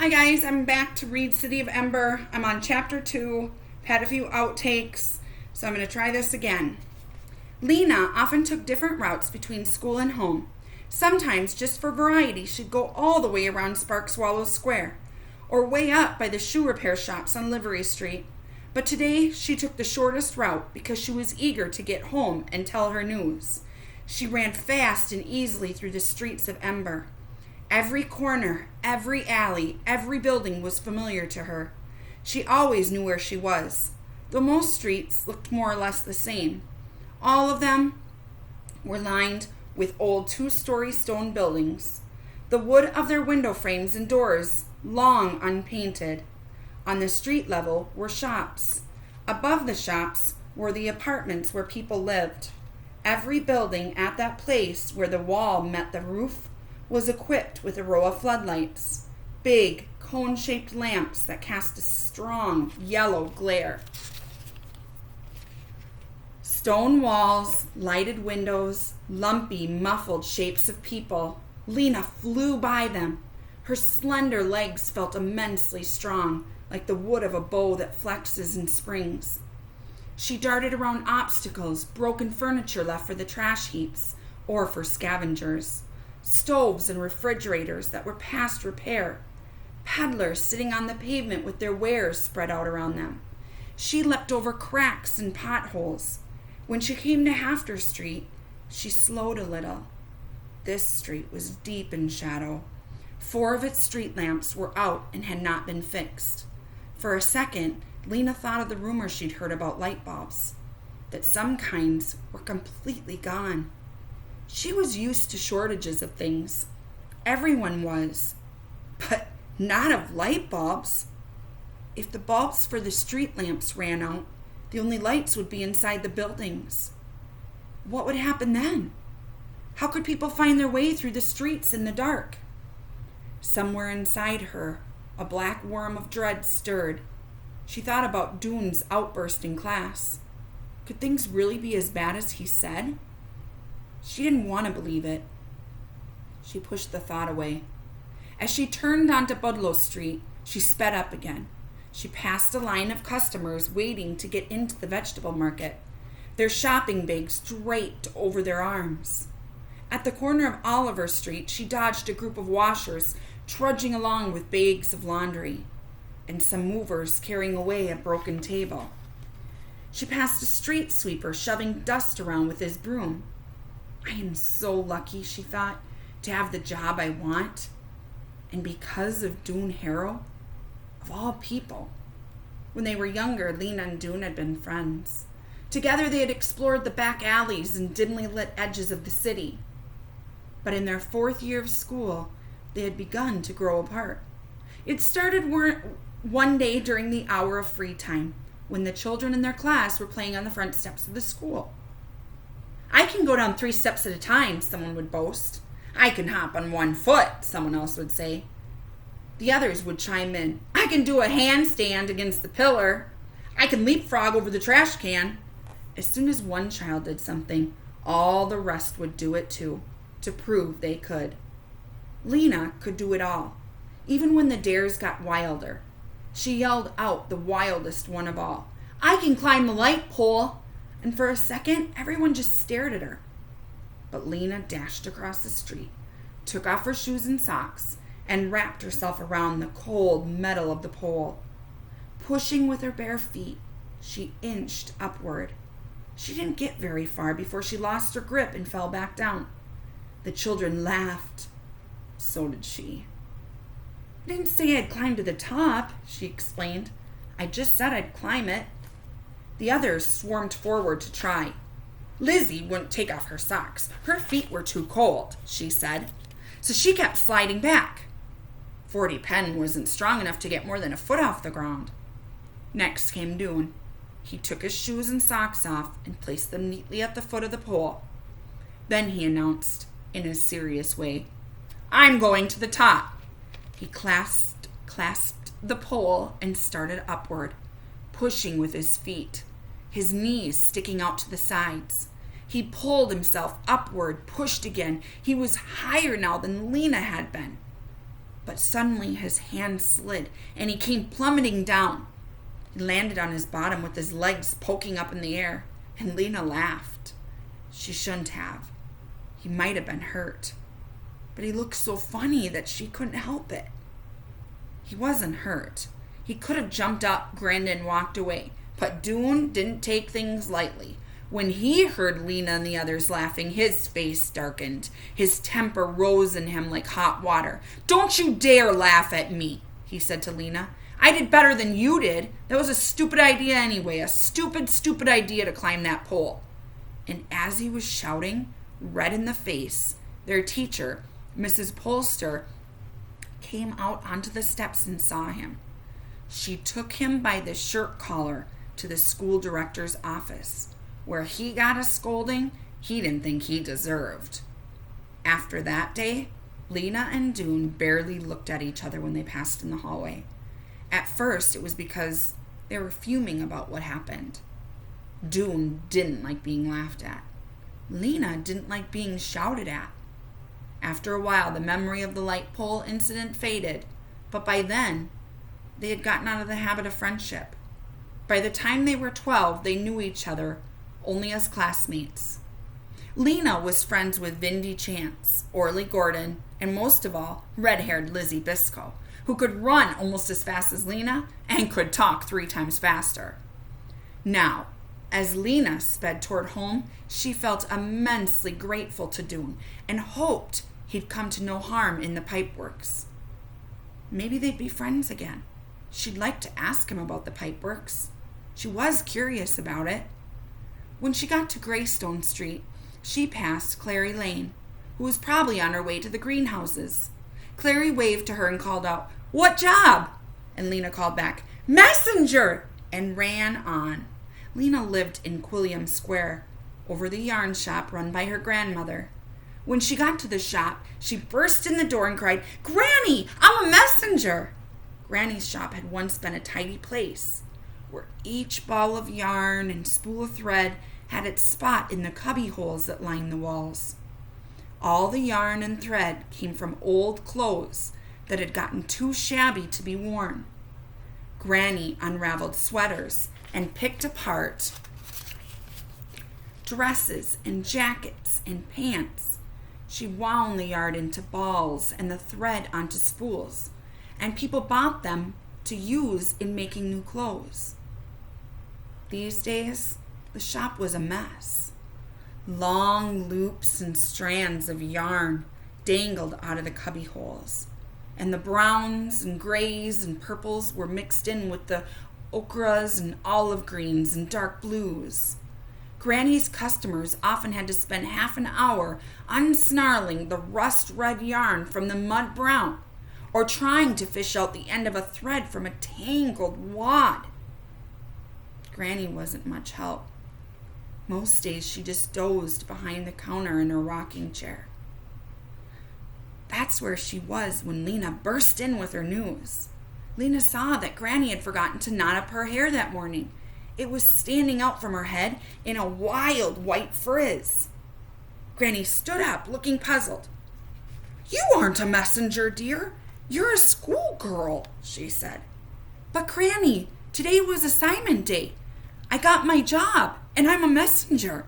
Hi guys, I'm back to read City of Ember. I'm on chapter 2. I've had a few outtakes, so I'm going to try this again. Lena often took different routes between school and home. Sometimes, just for variety, she'd go all the way around Sparks Wallow Square, or way up by the shoe repair shops on Livery Street. But today, she took the shortest route because she was eager to get home and tell her news. She ran fast and easily through the streets of Ember. Every corner, every alley, every building was familiar to her. She always knew where she was, though most streets looked more or less the same. All of them were lined with old 2-story stone buildings, the wood of their window frames and doors long unpainted. On the street level were shops. Above the shops were the apartments where people lived. Every building at that place where the wall met the roof was equipped with a row of floodlights, big cone-shaped lamps that cast a strong yellow glare. Stone walls, lighted windows, lumpy, muffled shapes of people. Lena flew by them. Her slender legs felt immensely strong, like the wood of a bow that flexes and springs. She darted around obstacles, broken furniture left for the trash heaps or for scavengers, stoves and refrigerators that were past repair, peddlers sitting on the pavement with their wares spread out around them. She leapt over cracks and potholes. When she came to Hafter Street, she slowed a little. This street was deep in shadow. 4 of its street lamps were out and had not been fixed. For a second, Lena thought of the rumors she'd heard about light bulbs, that some kinds were completely gone. She was used to shortages of things. Everyone was, but not of light bulbs. If the bulbs for the street lamps ran out, the only lights would be inside the buildings. What would happen then? How could people find their way through the streets in the dark? Somewhere inside her, a black worm of dread stirred. She thought about Doon's outburst in class. Could things really be as bad as he said? She didn't want to believe it. She pushed the thought away. As she turned onto Budlow Street, she sped up again. She passed a line of customers waiting to get into the vegetable market, their shopping bags draped over their arms. At the corner of Oliver Street, she dodged a group of washers trudging along with bags of laundry, and some movers carrying away a broken table. She passed a street sweeper shoving dust around with his broom. I am so lucky, she thought, to have the job I want. And because of Doon Harrow, of all people. When they were younger, Lena and Doon had been friends. Together they had explored the back alleys and dimly lit edges of the city. But in their 4th year of school, they had begun to grow apart. It started one day during the hour of free time, when the children in their class were playing on the front steps of the school. I can go down 3 steps at a time, someone would boast. I can hop on 1 foot, someone else would say. The others would chime in. I can do a handstand against the pillar. I can leapfrog over the trash can. As soon as one child did something, all the rest would do it too, to prove they could. Lena could do it all, even when the dares got wilder. She yelled out the wildest one of all. I can climb the light pole. And for a second, everyone just stared at her. But Lena dashed across the street, took off her shoes and socks, and wrapped herself around the cold metal of the pole. Pushing with her bare feet, she inched upward. She didn't get very far before she lost her grip and fell back down. The children laughed. So did she. I didn't say I'd climb to the top, she explained. I just said I'd climb it. The others swarmed forward to try. Lizzie wouldn't take off her socks. Her feet were too cold, she said. So she kept sliding back. 40 Penn wasn't strong enough to get more than a foot off the ground. Next came Doon. He took his shoes and socks off and placed them neatly at the foot of the pole. Then he announced, in a serious way, I'm going to the top. He clasped the pole and started upward, pushing with his feet, his knees sticking out to the sides. He pulled himself upward, pushed again. He was higher now than Lena had been. But suddenly his hand slid and he came plummeting down. He landed on his bottom with his legs poking up in the air, and Lena laughed. She shouldn't have. He might have been hurt, but he looked so funny that she couldn't help it. He wasn't hurt. He could have jumped up, grinned, and walked away, but Doon didn't take things lightly. When he heard Lena and the others laughing, his face darkened. His temper rose in him like hot water. "Don't you dare laugh at me," he said to Lena. "I did better than you did. That was a stupid idea anyway. A stupid, stupid idea to climb that pole." And as he was shouting, red in the face, their teacher, Mrs. Polster, came out onto the steps and saw him. She took him by the shirt collar to the school director's office, where he got a scolding he didn't think he deserved. After that day, Lena and Doon barely looked at each other when they passed in the hallway. At first, it was because they were fuming about what happened. Doon didn't like being laughed at. Lena didn't like being shouted at. After a while, the memory of the light pole incident faded, but by then, they had gotten out of the habit of friendship. By the time they were 12, they knew each other only as classmates. Lena was friends with Vindy Chance, Orly Gordon, and most of all, red-haired Lizzie Biscoe, who could run almost as fast as Lena and could talk 3 times faster. Now, as Lena sped toward home, she felt immensely grateful to Doon and hoped he'd come to no harm in the pipeworks. Maybe they'd be friends again. She'd like to ask him about the pipeworks. She was curious about it. When she got to Greystone Street, she passed Clary Lane, who was probably on her way to the greenhouses. Clary waved to her and called out, "What job?" And Lena called back, "Messenger," and ran on. Lena lived in Quilliam Square, over the yarn shop run by her grandmother. When she got to the shop, she burst in the door and cried, "Granny, I'm a messenger!" Granny's shop had once been a tidy place, where each ball of yarn and spool of thread had its spot in the cubby holes that lined the walls. All the yarn and thread came from old clothes that had gotten too shabby to be worn. Granny unraveled sweaters and picked apart dresses and jackets and pants. She wound the yarn into balls and the thread onto spools, and people bought them to use in making new clothes. These days, the shop was a mess. Long loops and strands of yarn dangled out of the cubby holes, and the browns and grays and purples were mixed in with the ochras and olive greens and dark blues. Granny's customers often had to spend half an hour unsnarling the rust-red yarn from the mud brown, or trying to fish out the end of a thread from a tangled wad. Granny wasn't much help. Most days she just dozed behind the counter in her rocking chair. That's where she was when Lena burst in with her news. Lena saw that Granny had forgotten to knot up her hair that morning. It was standing out from her head in a wild white frizz. Granny stood up, looking puzzled. "You aren't a messenger, dear. You're a schoolgirl," she said. "But Granny, today was assignment day. I got my job, and I'm a messenger."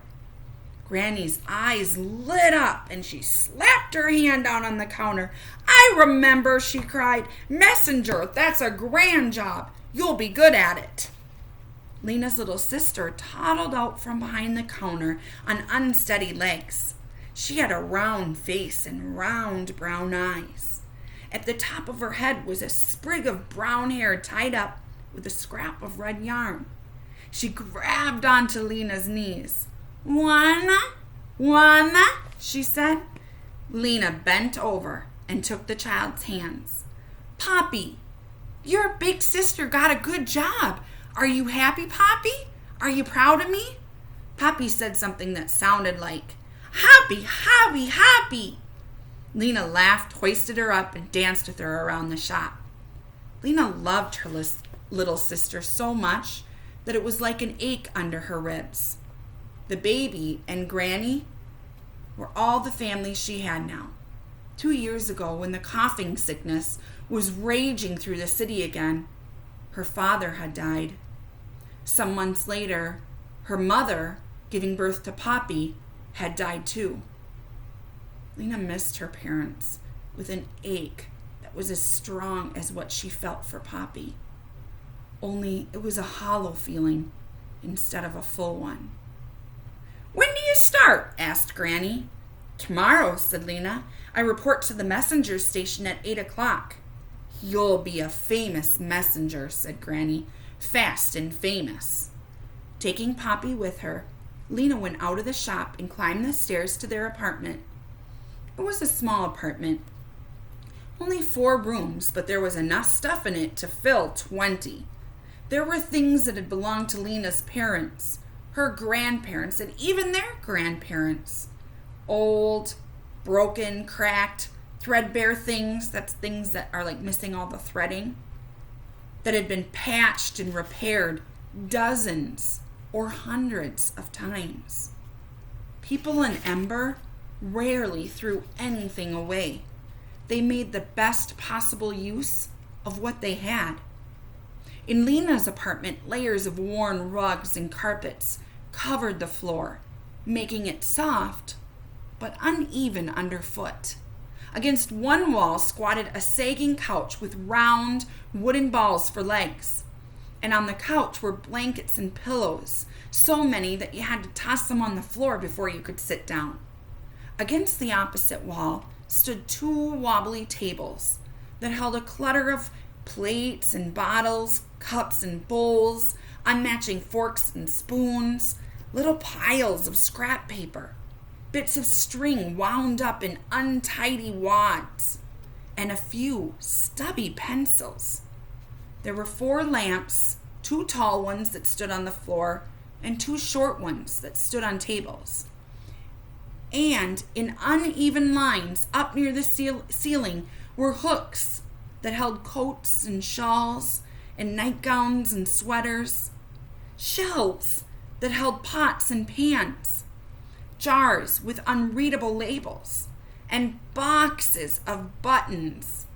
Granny's eyes lit up, and she slapped her hand down on the counter. "I remember," she cried. "Messenger, that's a grand job. You'll be good at it." Lena's little sister toddled out from behind the counter on unsteady legs. She had a round face and round brown eyes. At the top of her head was a sprig of brown hair tied up with a scrap of red yarn. She grabbed onto Lena's knees. Wanna, she said. Lena bent over and took the child's hands. "Poppy, your big sister got a good job. Are you happy, Poppy? Are you proud of me?" Poppy said something that sounded like, "Happy, happy, happy." Lena laughed, hoisted her up, and danced with her around the shop. Lena loved her little sister so much that it was like an ache under her ribs. The baby and Granny were all the family she had now. 2 years ago, when the coughing sickness was raging through the city again. Her father had died. Some months later, her mother, giving birth to Poppy, had died too. Lena missed her parents with an ache that was as strong as what she felt for Poppy. Only it was a hollow feeling instead of a full one. "When do you start?" asked Granny. "Tomorrow," said Lena. "I report to the messenger station at 8 o'clock. "You'll be a famous messenger," said Granny. "Fast and famous." Taking Poppy with her, Lena went out of the shop and climbed the stairs to their apartment. It was a small apartment. Only 4 rooms, but there was enough stuff in it to fill 20. There were things that had belonged to Lena's parents, her grandparents, and even their grandparents. Old, broken, cracked, threadbare things, that's things that are like missing all the threading, that had been patched and repaired dozens or hundreds of times. People in Ember rarely threw anything away. They made the best possible use of what they had. In Lena's apartment, layers of worn rugs and carpets covered the floor, making it soft but uneven underfoot. Against one wall squatted a sagging couch with round wooden balls for legs. And on the couch were blankets and pillows, so many that you had to toss them on the floor before you could sit down. Against the opposite wall stood 2 wobbly tables that held a clutter of plates and bottles, cups and bowls, unmatching forks and spoons, little piles of scrap paper, bits of string wound up in untidy wads, and a few stubby pencils. There were 4 lamps, 2 tall ones that stood on the floor, and 2 short ones that stood on tables. And in uneven lines up near the ceiling were hooks that held coats and shawls and nightgowns and sweaters, shelves that held pots and pans, jars with unreadable labels, and boxes of buttons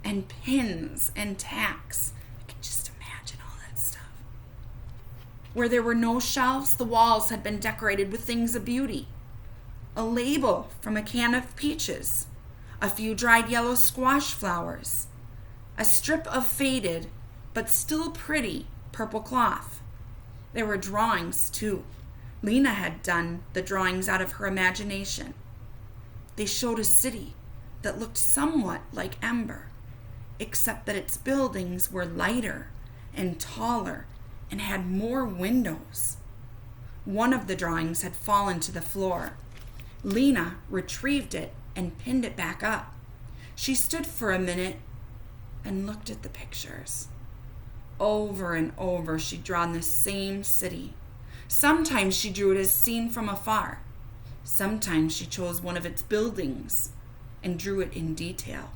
and pins and tacks. I can just imagine all that stuff. Where there were no shelves, the walls had been decorated with things of beauty. A label from a can of peaches, a few dried yellow squash flowers, a strip of faded but still pretty purple cloth. There were drawings too. Lena had done the drawings out of her imagination. They showed a city that looked somewhat like Ember, except that its buildings were lighter and taller and had more windows. One of the drawings had fallen to the floor. Lena retrieved it and pinned it back up. She stood for a minute and looked at the pictures. Over and over, she'd drawn the same city. Sometimes she drew it as seen from afar. Sometimes she chose one of its buildings and drew it in detail.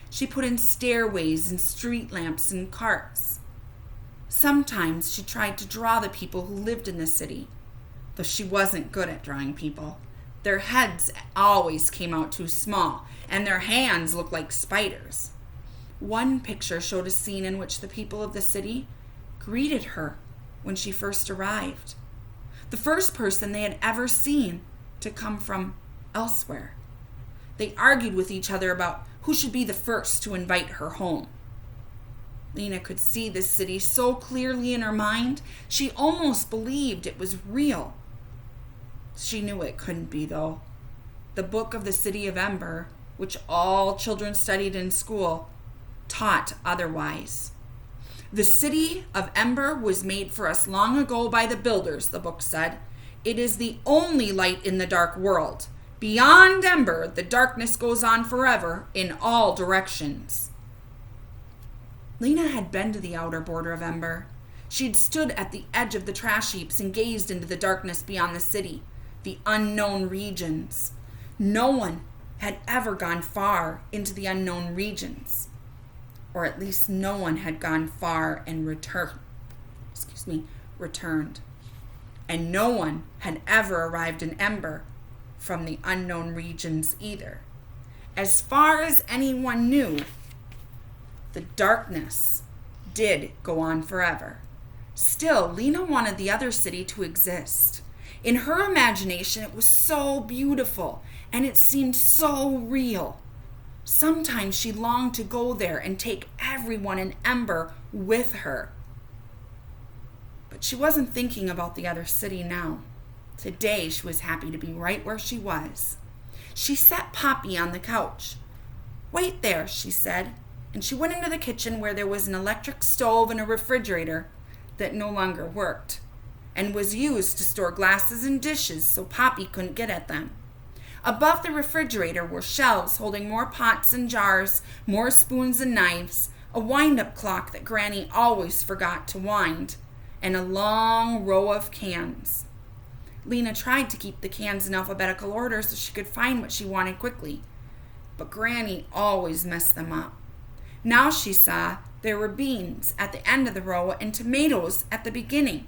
She put in stairways and street lamps and carts. Sometimes she tried to draw the people who lived in the city, though she wasn't good at drawing people. Their heads always came out too small, and their hands looked like spiders. One picture showed a scene in which the people of the city greeted her when she first arrived. The first person they had ever seen to come from elsewhere. They argued with each other about who should be the first to invite her home. Lena could see this city so clearly in her mind, she almost believed it was real. She knew it couldn't be, though. The book of the City of Ember, which all children studied in school, taught otherwise. The City of Ember was made for us long ago by the builders, the book said. It is the only light in the dark world. Beyond Ember, the darkness goes on forever in all directions. Lena had been to the outer border of Ember. She'd stood at the edge of the trash heaps and gazed into the darkness beyond the city, the unknown regions. No one had ever gone far into the unknown regions, or at least no one had gone far and returned. And no one had ever arrived in Ember from the unknown regions either. As far as anyone knew, The darkness did go on forever. Still, Lena wanted the other city to exist. In her imagination, it was so beautiful, and it seemed so real. Sometimes she longed to go there and take everyone in Ember with her. But she wasn't thinking about the other city now. Today, she was happy to be right where she was. She set Poppy on the couch. "Wait there," she said, and she went into the kitchen where there was an electric stove and a refrigerator that no longer worked and was used to store glasses and dishes so Poppy couldn't get at them. Above the refrigerator were shelves holding more pots and jars, more spoons and knives, a wind-up clock that Granny always forgot to wind, and a long row of cans. Lena tried to keep the cans in alphabetical order so she could find what she wanted quickly, but Granny always messed them up. Now she saw there were beans at the end of the row and tomatoes at the beginning.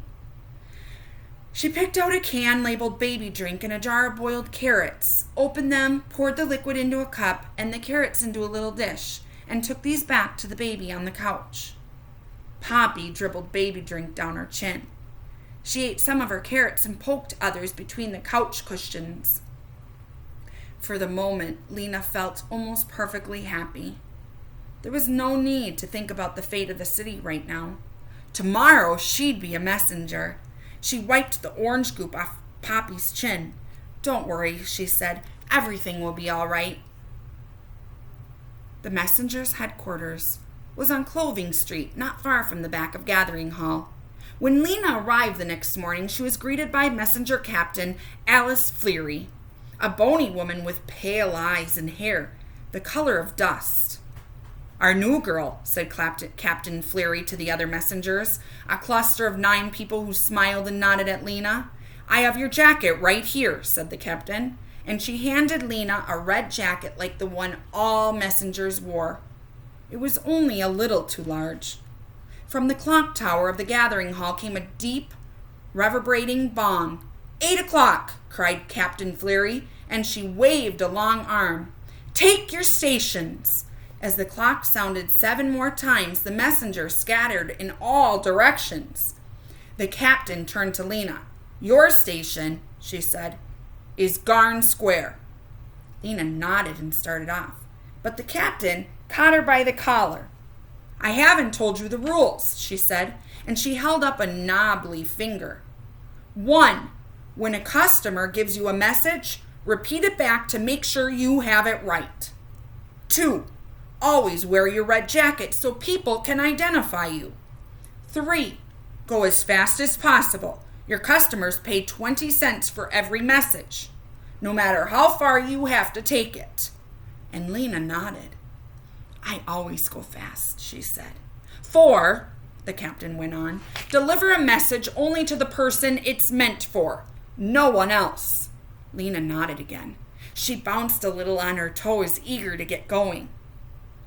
She picked out a can labeled baby drink and a jar of boiled carrots, opened them, poured the liquid into a cup and the carrots into a little dish, and took these back to the baby on the couch. Poppy dribbled baby drink down her chin. She ate some of her carrots and poked others between the couch cushions. For the moment, Lena felt almost perfectly happy. There was no need to think about the fate of the city right now. Tomorrow, she'd be a messenger. She wiped the orange goop off Poppy's chin. "Don't worry," she said. "Everything will be all right." The messenger's headquarters was on Clothing Street, not far from the back of Gathering Hall. When Lena arrived the next morning, she was greeted by Messenger Captain Alice Fleary, a bony woman with pale eyes and hair the color of dust. "Our new girl," said Captain Fleary to the other messengers, a cluster of 9 people who smiled and nodded at Lena. "I have your jacket right here," said the captain, and she handed Lena a red jacket like the one all messengers wore. It was only a little too large. From the clock tower of the Gathering Hall came a deep, reverberating bong. 8 o'clock, cried Captain Fleary, and she waved a long arm. "Take your stations." As the clock sounded 7 more times, the messengers scattered in all directions. The captain turned to Lena. "Your station," she said, "is Garn Square." Lena nodded and started off, but the captain caught her by the collar. "I haven't told you the rules," she said, and she held up a knobbly finger. 1. When a customer gives you a message, repeat it back to make sure you have it right. 2. Always wear your red jacket so people can identify you. 3. Go as fast as possible. Your customers pay 20 cents for every message, no matter how far you have to take it. And Lena nodded. "I always go fast," she said. 4, the captain went on, deliver a message only to the person it's meant for, no one else. Lena nodded again. She bounced a little on her toes, eager to get going.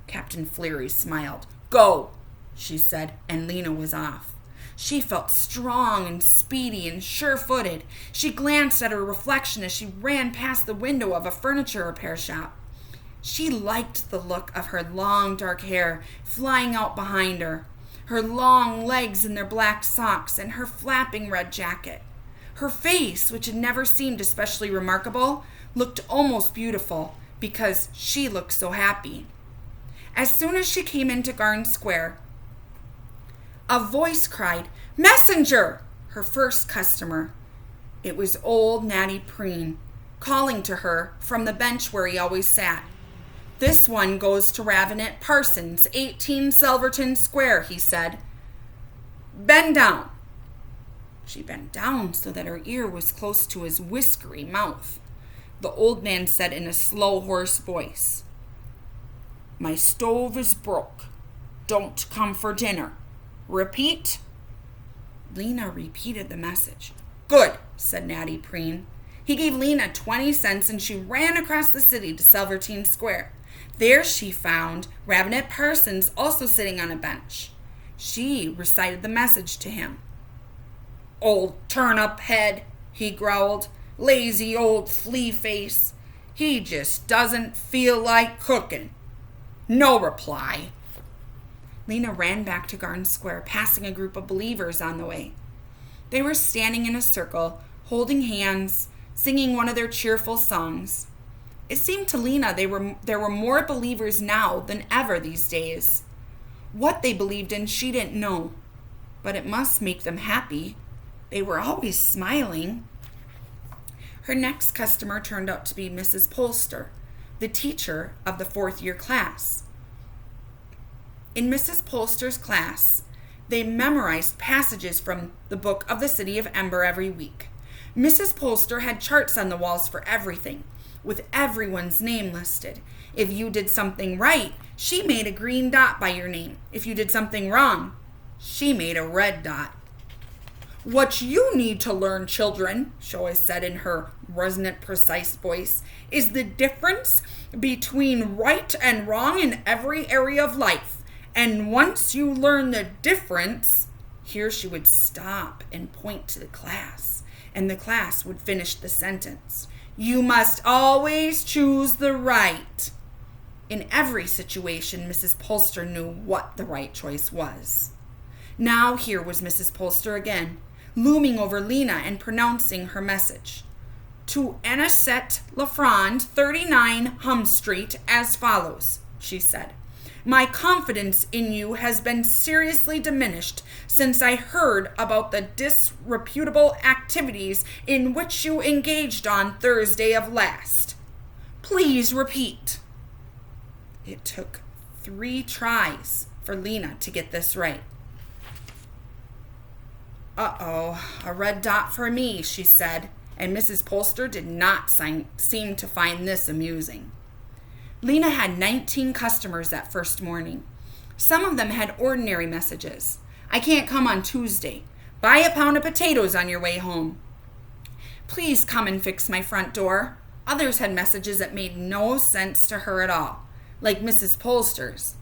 Captain Fleary smiled. "Go," she said, and Lena was off. She felt strong and speedy and sure-footed. She glanced at her reflection as she ran past the window of a furniture repair shop. She liked the look of her long dark hair flying out behind her, her long legs in their black socks, and her flapping red jacket. Her face, which had never seemed especially remarkable, looked almost beautiful because she looked so happy. As soon as she came into Garn Square, a voice cried, "Messenger!" her first customer. It was old Natty Preen, calling to her from the bench where he always sat. "This one goes to Ravenet Parsons, 18 Silverton Square," he said. "Bend down." She bent down so that her ear was close to his whiskery mouth. The old man said in a slow, hoarse voice, "My stove is broke. Don't come for dinner. Repeat." Lena repeated the message. "Good," said Natty Preen. He gave Lena 20 cents and she ran across the city to Silverton Square. There she found Ravenet Parsons also sitting on a bench. She recited the message to him. "Old turnip head," he growled. "Lazy old flea face. He just doesn't feel like cooking." No reply. Lena ran back to Garden Square, passing a group of believers on the way. They were standing in a circle, holding hands, singing one of their cheerful songs. It seemed to Lena there were more believers now than ever these days. What they believed in she didn't know, but it must make them happy. They were always smiling. Her next customer turned out to be Mrs. Polster, the teacher of the 4th year class. In Mrs. Polster's class, they memorized passages from the book of the City of Ember every week. Mrs. Polster had charts on the walls for everything, with everyone's name listed. If you did something right, she made a green dot by your name. If you did something wrong, she made a red dot. What you need to learn, children, she always said in her resonant, precise voice, is the difference between right and wrong in every area of life. And once you learn the difference, here she would stop and point to the class, and the class would finish the sentence. You must always choose the right. In every situation, Mrs. Polster knew what the right choice was. Now here was Mrs. Polster again, looming over Lena and pronouncing her message. To Anisette Lafrand, 39 Hum Street, as follows, she said. My confidence in you has been seriously diminished since I heard about the disreputable activities in which you engaged on Thursday of last. Please repeat. It took 3 tries for Lena to get this right. Uh-oh, a red dot for me, she said, and Mrs. Polster did not seem to find this amusing. Lena had 19 customers that first morning. Some of them had ordinary messages. I can't come on Tuesday. Buy a pound of potatoes on your way home. Please come and fix my front door. Others had messages that made no sense to her at all, like Mrs. Polster's.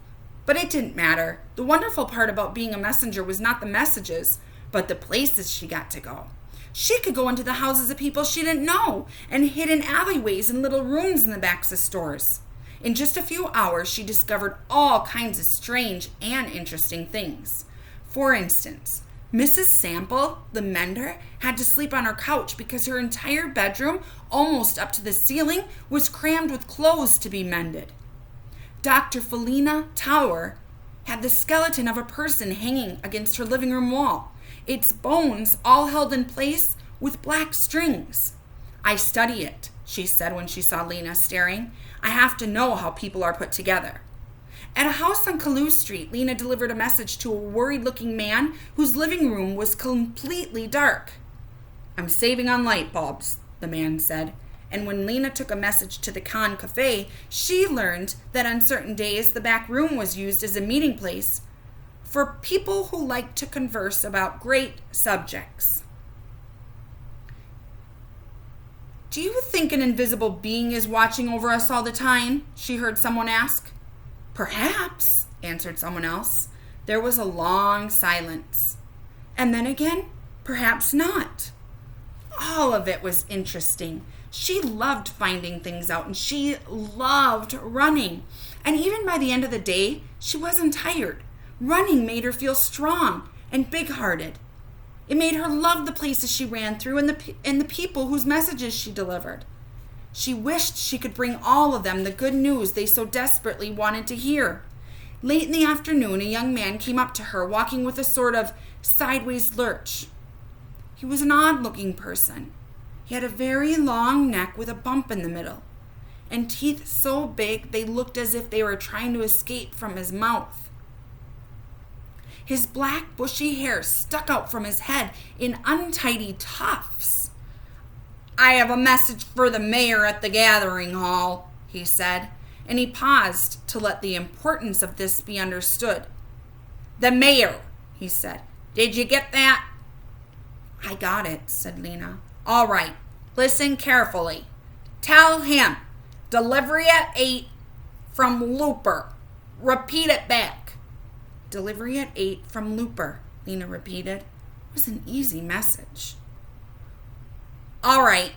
But it didn't matter. The wonderful part about being a messenger was not the messages, but the places she got to go. She could go into the houses of people she didn't know and hid in alleyways and little rooms in the backs of stores. In just a few hours, she discovered all kinds of strange and interesting things. For instance, Mrs. Sample, the mender, had to sleep on her couch because her entire bedroom, almost up to the ceiling, was crammed with clothes to be mended. Dr. Felina Tower had the skeleton of a person hanging against her living room wall, its bones all held in place with black strings. I study it, she said when she saw Lena staring. I have to know how people are put together. At a house on Caluce Street, Lena delivered a message to a worried-looking man whose living room was completely dark. I'm saving on light bulbs, the man said. And when Lena took a message to the Con Cafe, she learned that on certain days the back room was used as a meeting place for people who like to converse about great subjects. Do you think an invisible being is watching over us all the time? She heard someone ask. Perhaps, answered someone else. There was a long silence. And then again, perhaps not. All of it was interesting. She loved finding things out, and she loved running. And even by the end of the day, she wasn't tired. Running made her feel strong and big-hearted. It made her love the places she ran through and the people whose messages she delivered. She wished she could bring all of them the good news they so desperately wanted to hear. Late in the afternoon, a young man came up to her, walking with a sort of sideways lurch. He was an odd-looking person. He had a very long neck with a bump in the middle, and teeth so big they looked as if they were trying to escape from his mouth. His black, bushy hair stuck out from his head in untidy tufts. I have a message for the mayor at the gathering hall, he said, and he paused to let the importance of this be understood. The mayor, he said. Did you get that? I got it, said Lena. All right, listen carefully. Tell him, delivery at 8 from Looper. Repeat it back. Delivery at 8 from Looper, Lena repeated. It was an easy message. All right,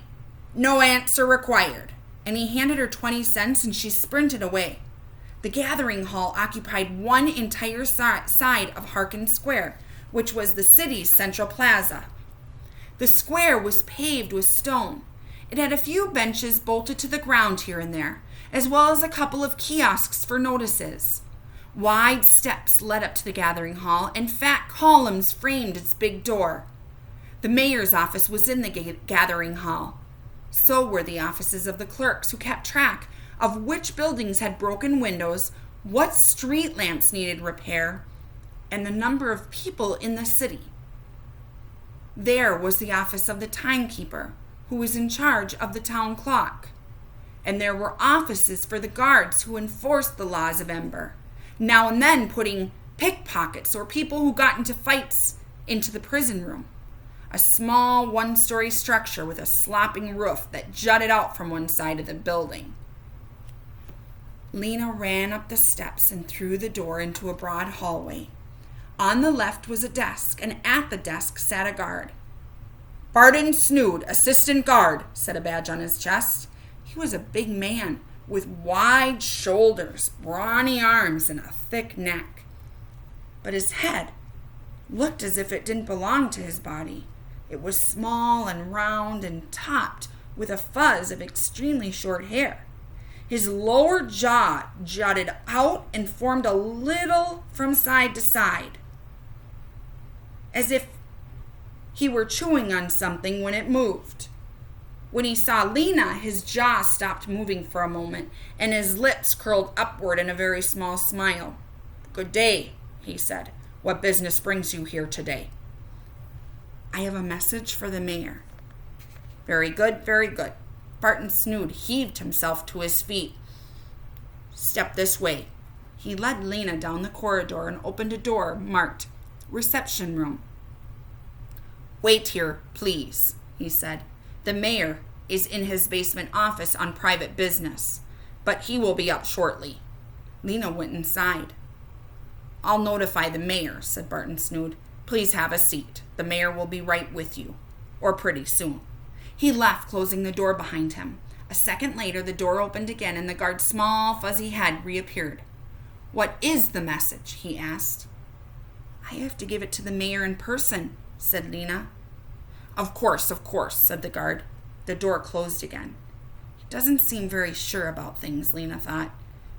no answer required. And he handed her 20 cents and she sprinted away. The gathering hall occupied one entire side of Harkin Square, which was the city's central plaza. The square was paved with stone. It had a few benches bolted to the ground here and there, as well as a couple of kiosks for notices. Wide steps led up to the gathering hall, and fat columns framed its big door. The mayor's office was in the gathering hall. So were the offices of the clerks, who kept track of which buildings had broken windows, what street lamps needed repair, and the number of people in the city. There was the office of the timekeeper, who was in charge of the town clock. And there were offices for the guards who enforced the laws of Ember, now and then putting pickpockets or people who got into fights into the prison room, a small one-story structure with a sloping roof that jutted out from one side of the building. Lena ran up the steps and through the door into a broad hallway. On the left was a desk, and at the desk sat a guard. "Barton Snood, assistant guard," said a badge on his chest. He was a big man with wide shoulders, brawny arms, and a thick neck. But his head looked as if it didn't belong to his body. It was small and round and topped with a fuzz of extremely short hair. His lower jaw jutted out and formed a little from side to side, as if he were chewing on something when it moved. When he saw Lena, his jaw stopped moving for a moment, and his lips curled upward in a very small smile. "Good day," he said. "What business brings you here today?" "I have a message for the mayor." "Very good, very good." Barton Snood heaved himself to his feet. "Step this way." He led Lena down the corridor and opened a door marked "Reception Room." "Wait here, please," he said. "The mayor is in his basement office on private business, but he will be up shortly." Lena went inside. "I'll notify the mayor," said Barton Snood. "Please have a seat. The mayor will be right with you, or pretty soon." He left, closing the door behind him. A second later, the door opened again, and the guard's small, fuzzy head reappeared. "What is the message?" he asked. "I have to give it to the mayor in person," said Lena. Of course, said the guard. The door closed again. He doesn't seem very sure about things, Lena thought.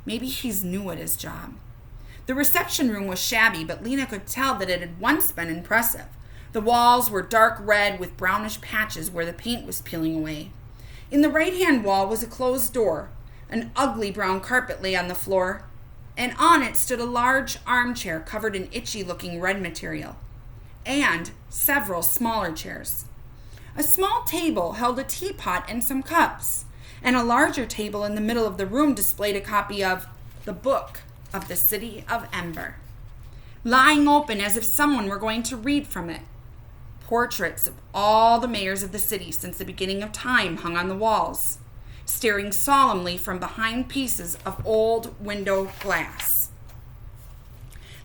Maybe he's new at his job. The reception room was shabby, but Lena could tell that it had once been impressive. The walls were dark red with brownish patches where the paint was peeling away. In the right-hand wall was a closed door. An ugly brown carpet lay on the floor, and on it stood a large armchair covered in itchy-looking red material, and several smaller chairs. A small table held a teapot and some cups, and a larger table in the middle of the room displayed a copy of the Book of the City of Ember, lying open as if someone were going to read from it. Portraits of all the mayors of the city since the beginning of time hung on the walls, staring solemnly from behind pieces of old window glass.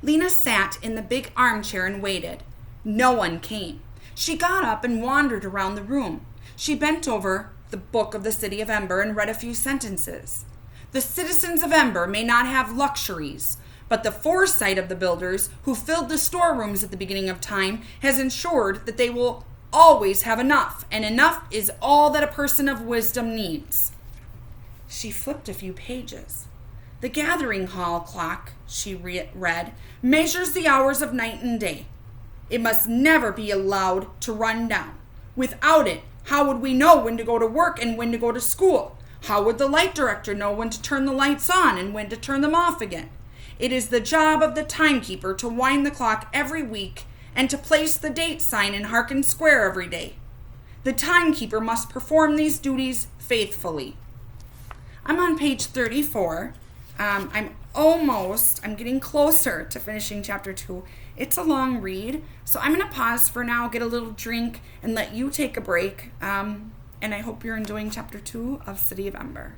Lena sat in the big armchair and waited. No one came. She got up and wandered around the room. She bent over the Book of the City of Ember and read a few sentences. The citizens of Ember may not have luxuries, but the foresight of the builders who filled the storerooms at the beginning of time has ensured that they will always have enough, and enough is all that a person of wisdom needs. She flipped a few pages. The gathering hall clock, she read, measures the hours of night and day. It must never be allowed to run down. Without it, how would we know when to go to work and when to go to school? How would the light director know when to turn the lights on and when to turn them off again? It is the job of the timekeeper to wind the clock every week and to place the date sign in Harkin Square every day. The timekeeper must perform these duties faithfully. I'm on page 34. I'm getting closer to finishing chapter 2. It's a long read, so I'm going to pause for now, get a little drink, and let you take a break. And I hope you're enjoying chapter 2 of City of Ember.